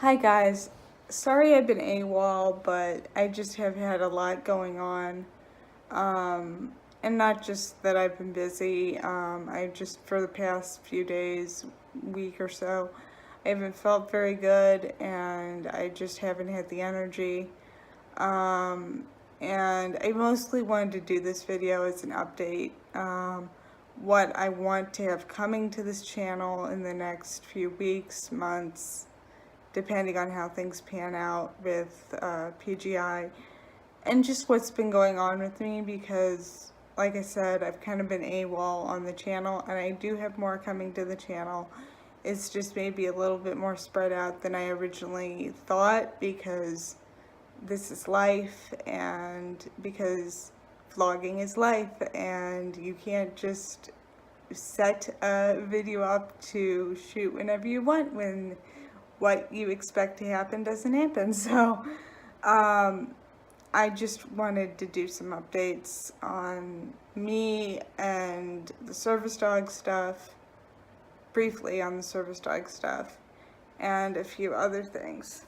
Hi guys, sorry I've been AWOL, but I just have had a lot going on. And not just that I've been busy, I just for the past few days, week or so, I haven't felt very good and I just haven't had the energy. And I mostly wanted to do this video as an update. What I want to have coming to this channel in the next few weeks, months, depending on how things pan out with PGI, and just what's been going on with me, because like I said, I've kind of been AWOL on the channel and I do have more coming to the channel. It's just maybe a little bit more spread out than I originally thought, because this is life and because vlogging is life and you can't just set a video up to shoot whenever you want when what you expect to happen doesn't happen. So I just wanted to do some updates on me and the service dog stuff, briefly on the service dog stuff, and a few other things.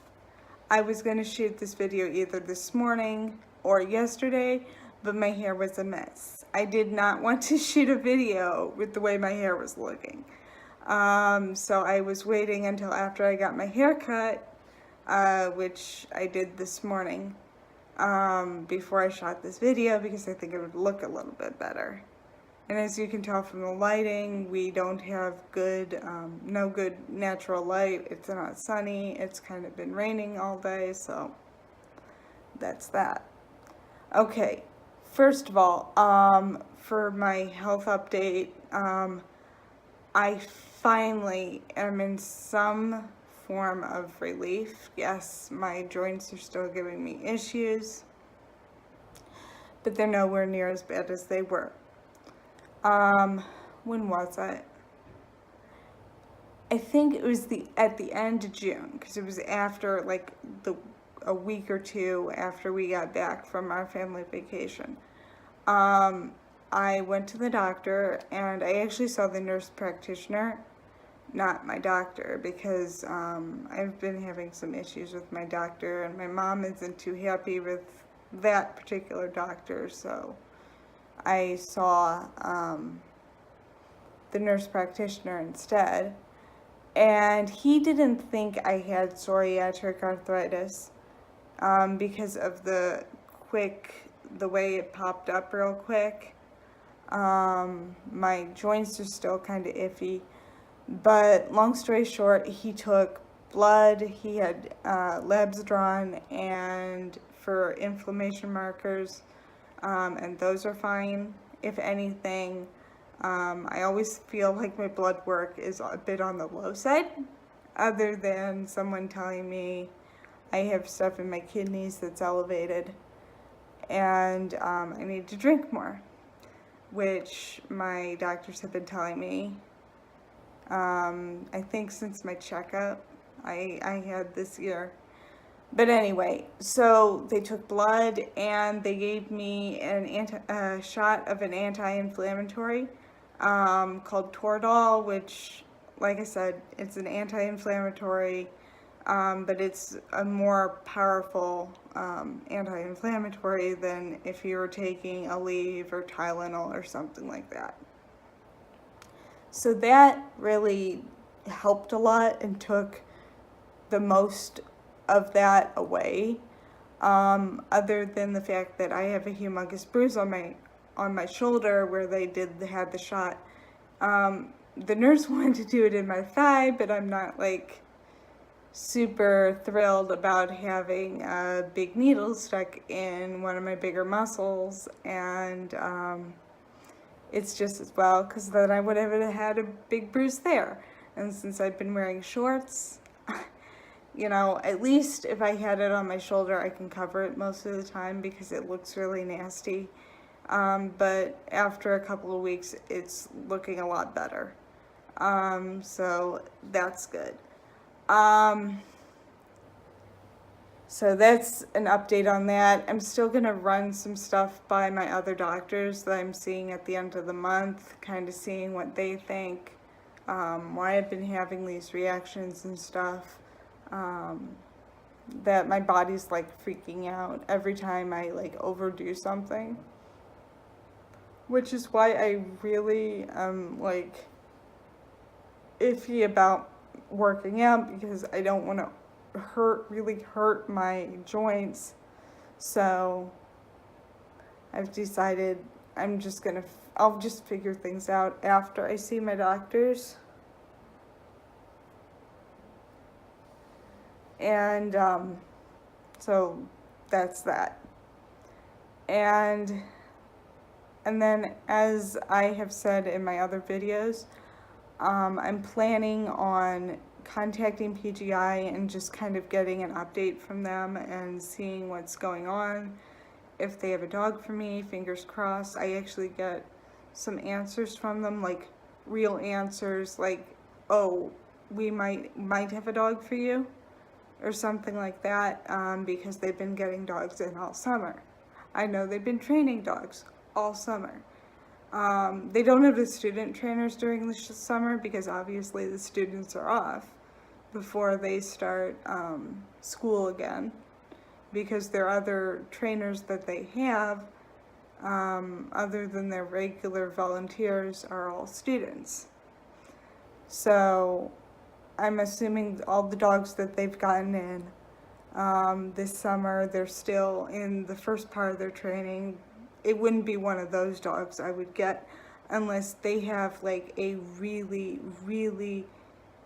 I was going to shoot this video either this morning or yesterday, but my hair was a mess. I did not want to shoot a video with the way my hair was looking. So I was waiting until after I got my hair cut, which I did this morning, before I shot this video, because I think it would look a little bit better. And as you can tell from the lighting, we don't have good, no good natural light. It's not sunny. It's kind of been raining all day, so that's that. Okay, first of all, for my health update, I finally am in some form of relief. Yes, my joints are still giving me issues, but they're nowhere near as bad as they were. When was it? I think it was at the end of June, because it was after a week or two after we got back from our family vacation. I went to the doctor and I actually saw the nurse practitioner, not my doctor, because I've been having some issues with my doctor and my mom isn't too happy with that particular doctor, so I saw the nurse practitioner instead, and he didn't think I had psoriatic arthritis because of the way it popped up real quick. My joints are still kind of iffy, but long story short, he took blood, he had labs drawn, and for inflammation markers, and those are fine. If anything, I always feel like my blood work is a bit on the low side, other than someone telling me I have stuff in my kidneys that's elevated and I need to drink more, which my doctors have been telling me. I think since my checkup I had this year. But anyway, so they took blood and they gave me a shot of an anti-inflammatory called Toradol, which, like I said, it's an anti-inflammatory, but it's a more powerful anti-inflammatory than if you were taking Aleve or Tylenol or something like that. So that really helped a lot and took the most of that away, other than the fact that I have a humongous bruise on my shoulder where they had the shot. The nurse wanted to do it in my thigh, but I'm not like super thrilled about having a big needle stuck in one of my bigger muscles, and it's just as well, because then I would have had a big bruise there. And since I've been wearing shorts, you know, at least if I had it on my shoulder, I can cover it most of the time because it looks really nasty. But after a couple of weeks, it's looking a lot better. So that's good. So that's an update on that. I'm still going to run some stuff by my other doctors that I'm seeing at the end of the month, kind of seeing what they think, why I've been having these reactions and stuff. that my body's like freaking out every time I like overdo something. Which is why I really am like iffy about working out, because I don't want to really hurt my joints. So I've decided I'll just figure things out after I see my doctors. And so that's that. And then, as I have said in my other videos, I'm planning on contacting PGI and just kind of getting an update from them and seeing what's going on. If they have a dog for me, fingers crossed. I actually get some answers from them, like real answers, like, oh, we might have a dog for you, or something like that, because they've been getting dogs in all summer. I know they've been training dogs all summer. They don't have the student trainers during the summer because obviously the students are off before they start school again, because their other trainers that they have, other than their regular volunteers, are all students. So I'm assuming all the dogs that they've gotten in this summer, they're still in the first part of their training. It wouldn't be one of those dogs I would get unless they have like a really, really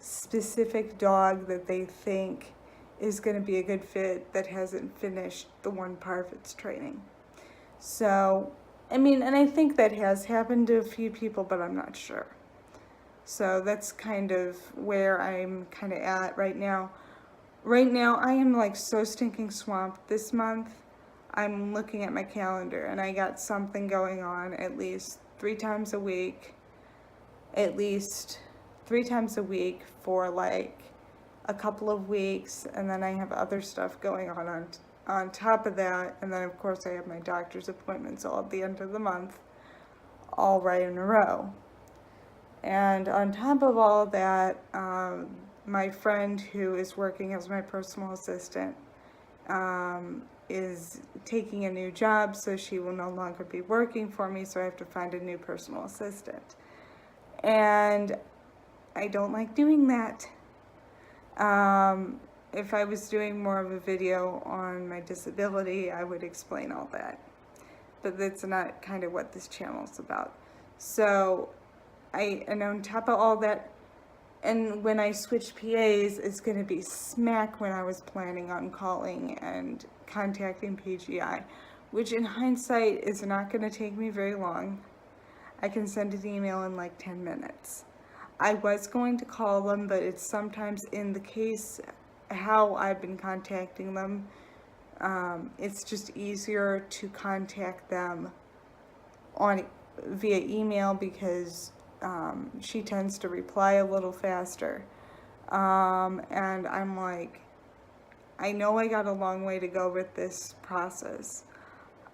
specific dog that they think is going to be a good fit that hasn't finished the one part of its training. So, I mean, and I think that has happened to a few people, but I'm not sure. So that's kind of where I'm kind of at right now. Right now, I am like so stinking swamped this month. I'm looking at my calendar and I got something going on at least 3 times a week. At least 3 times a week for like a couple of weeks, and then I have other stuff going on top of that, and then of course I have my doctor's appointments all at the end of the month, all right in a row. And on top of all of that, my friend who is working as my personal assistant is taking a new job, so she will no longer be working for me, so I have to find a new personal assistant. And I don't like doing that. If I was doing more of a video on my disability, I would explain all that. But that's not kind of what this channel is about. So, and on top of all that, and when I switch PAs, it's going to be smack when I was planning on calling and contacting PGI, which in hindsight is not going to take me very long. I can send an email in like 10 minutes. I was going to call them, but it's sometimes in the case how I've been contacting them, it's just easier to contact them via email because she tends to reply a little faster. And I'm like, I know I got a long way to go with this process.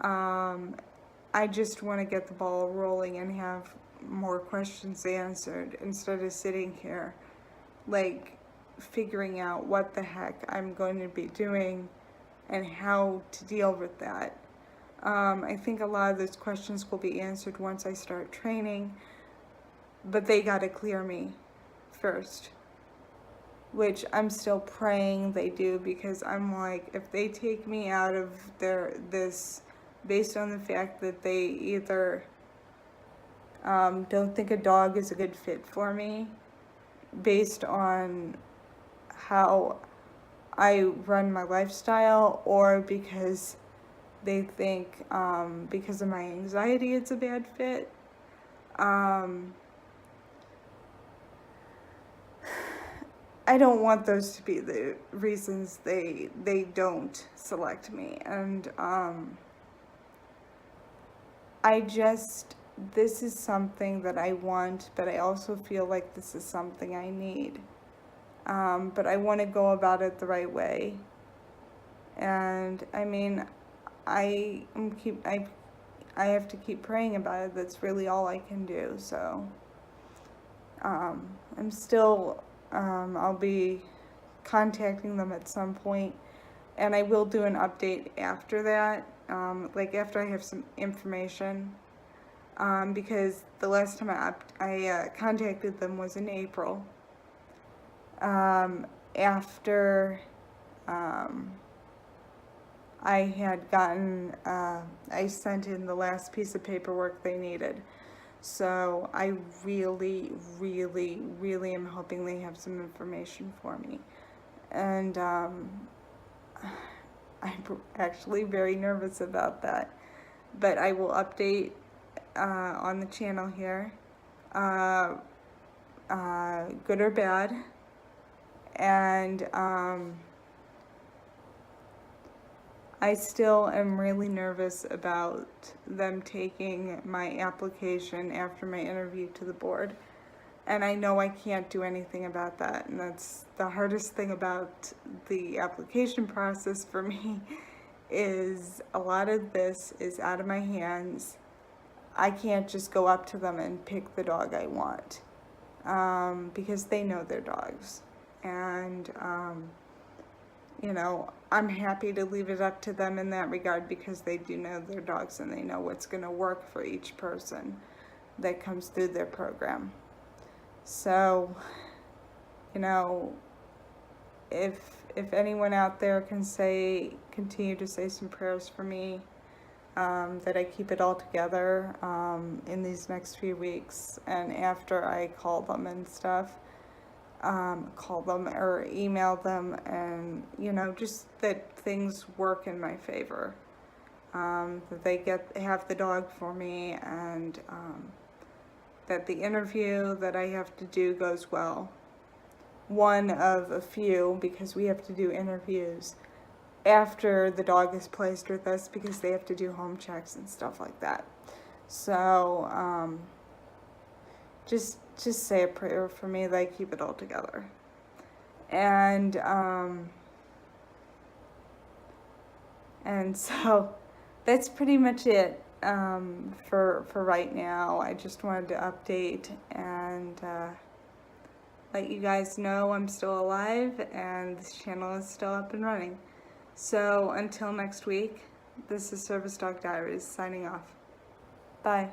I just want to get the ball rolling and have more questions answered instead of sitting here like figuring out what the heck I'm going to be doing and how to deal with that. I think a lot of those questions will be answered once I start training, but they got to clear me first, which I'm still praying they do, because I'm like, if they take me out of this based on the fact that they either don't think a dog is a good fit for me, based on how I run my lifestyle, or because they think because of my anxiety it's a bad fit. I don't want those to be the reasons they don't select me. And this is something that I want, but I also feel like this is something I need. But I want to go about it the right way. And I mean, I have to keep praying about it. That's really all I can do. So I'm still I'll be contacting them at some point, and I will do an update after that, like after I have some information, because the last time I contacted them was in April, after I had gotten, I sent in the last piece of paperwork they needed. So I really, really, really am hoping they have some information for me. And I'm actually very nervous about that. But I will update on the channel here, good or bad. And I still am really nervous about them taking my application after my interview to the board. And I know I can't do anything about that. And that's the hardest thing about the application process for me, is a lot of this is out of my hands. I can't just go up to them and pick the dog I want, because they know their dogs. And you know, I'm happy to leave it up to them in that regard, because they do know their dogs and they know what's going to work for each person that comes through their program. So, you know, if anyone out there can continue to say some prayers for me, that I keep it all together in these next few weeks, and after I call them and stuff. Call them or email them, and you know, just that things work in my favor, that they have the dog for me, and that the interview that I have to do goes well. One of a few, because we have to do interviews after the dog is placed with us, because they have to do home checks and stuff like that. So just say a prayer for me that I keep it all together. And so that's pretty much it for right now. I just wanted to update and let you guys know I'm still alive and this channel is still up and running. So until next week, this is Service Dog Diaries signing off. Bye.